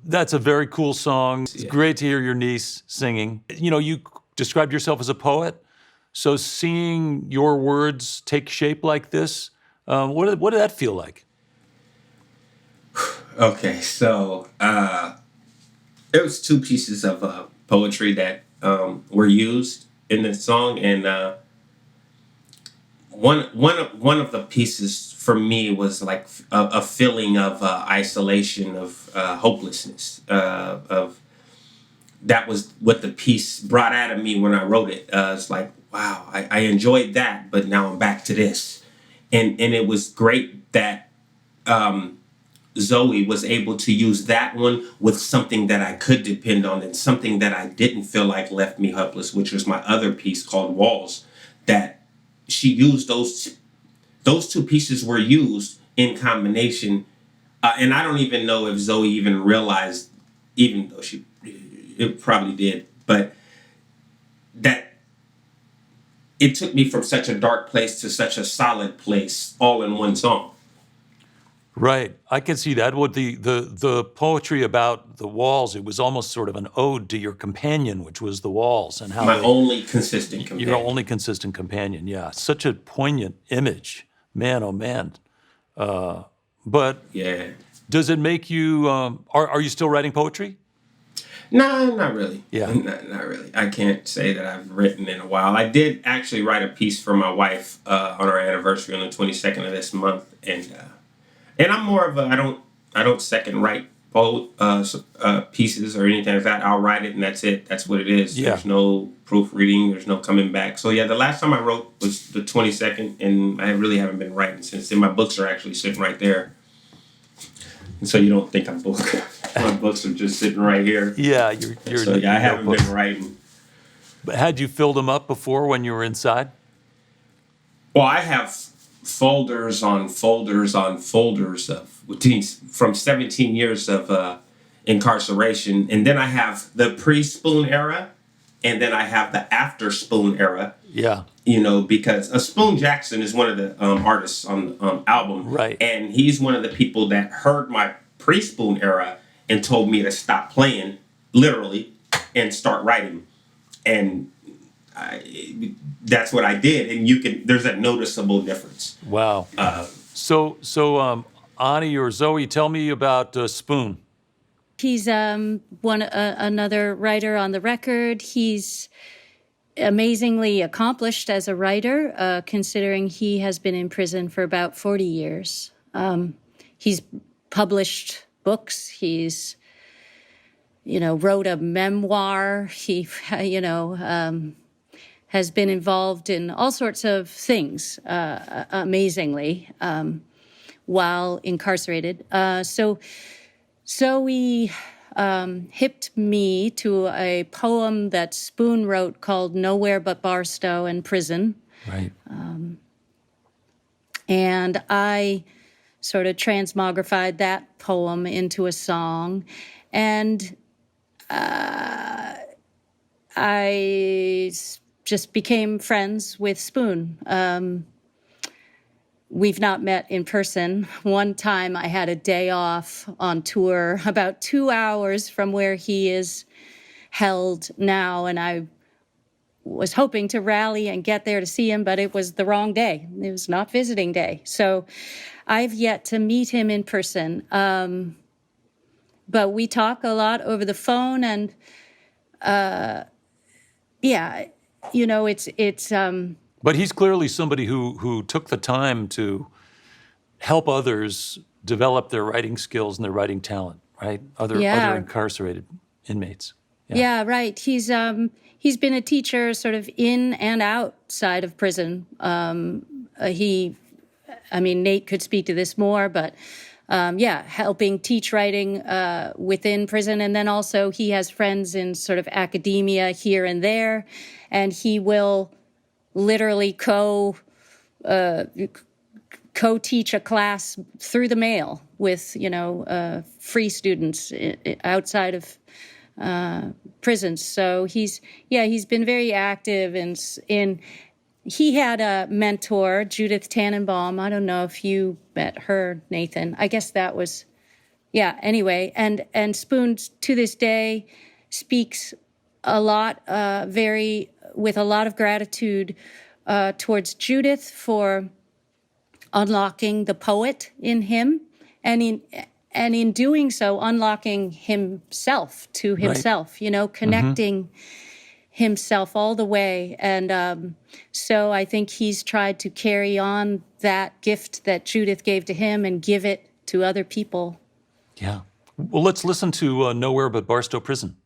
That's a very cool song. It's great to hear your niece singing. You know, you described yourself as a poet. So seeing your words take shape like this, what did that feel like? Okay, so it was two pieces of poetry that were used in the song, and one of the pieces for me was like a feeling of isolation, of hopelessness. Of that was what the piece brought out of me when I wrote it. It's like, wow, I enjoyed that, but now I'm back to this, and it was great that Zoe was able to use that one with something that I could depend on and something that I didn't feel like left me helpless, which was my other piece called Walls. That she used those two pieces were used in combination, and I don't even know if Zoe even realized, even though it probably did, but that it took me from such a dark place to such a solid place all in one song. Right. I can see that. With the poetry about the walls, it was almost sort of an ode to your companion, which was the walls, and how My only consistent companion. your only consistent companion. Yeah. Such a poignant image. Man, oh man. But Yeah. does it make you, are you still writing poetry? No, not really. Yeah. Not really. I can't say that I've written in a while. I did actually write a piece for my wife on our anniversary on the 22nd of this month, and I'm more of a I don't second write pieces or anything like that. I'll write it and that's it. That's what it is. Yeah. There's no proofreading. There's no coming back. So yeah, the last time I wrote was the 22nd, and I really haven't been writing since then. My books are actually sitting right there, and so you don't think I'm book. My books are just sitting right here. Yeah. You're So yeah, I haven't been writing. But had you filled them up before when you were inside? Well, I have folders on folders on folders from 17 years of incarceration, and then I have the pre-Spoon era, and then I have the after Spoon era. Yeah. You know, because Spoon Jackson is one of the artists on the album, Right. And he's one of the people that heard my pre-Spoon era and told me to stop playing, literally, and start writing, and that's what I did, and there's a noticeable difference. Wow. So, Ani or Zoe, tell me about Spoon. He's another writer on the record. He's amazingly accomplished as a writer, considering he has been in prison for about 40 years. He's published books. He's, wrote a memoir. He, has been involved in all sorts of things, amazingly, while incarcerated. So he hipped me to a poem that Spoon wrote called Nowhere But Barstow and Prison. Right. And I sort of transmogrified that poem into a song. And I just became friends with Spoon. We've not met in person. One time I had a day off on tour, about 2 hours from where he is held now, and I was hoping to rally and get there to see him, but it was the wrong day. It was not visiting day. So I've yet to meet him in person. But we talk a lot over the phone, and it's. But he's clearly somebody who took the time to help others develop their writing skills and their writing talent, right? Other incarcerated inmates. Yeah, right. He's been a teacher sort of in and outside of prison. Nate could speak to this more, but helping teach writing within prison. And then also he has friends in sort of academia here and there, and he will literally co-teach a class through the mail with, free students outside of prisons. So he's been very active in he had a mentor, Judith Tannenbaum. I don't know if you met her, Nathen. I guess that was yeah, anyway, and Spoon to this day speaks a lot, with a lot of gratitude towards Judith for unlocking the poet in him, and in doing so, unlocking himself to himself, connecting himself all the way. And so I think he's tried to carry on that gift that Judith gave to him and give it to other people. Yeah. Well, let's listen to Nowhere But Barstow Prison.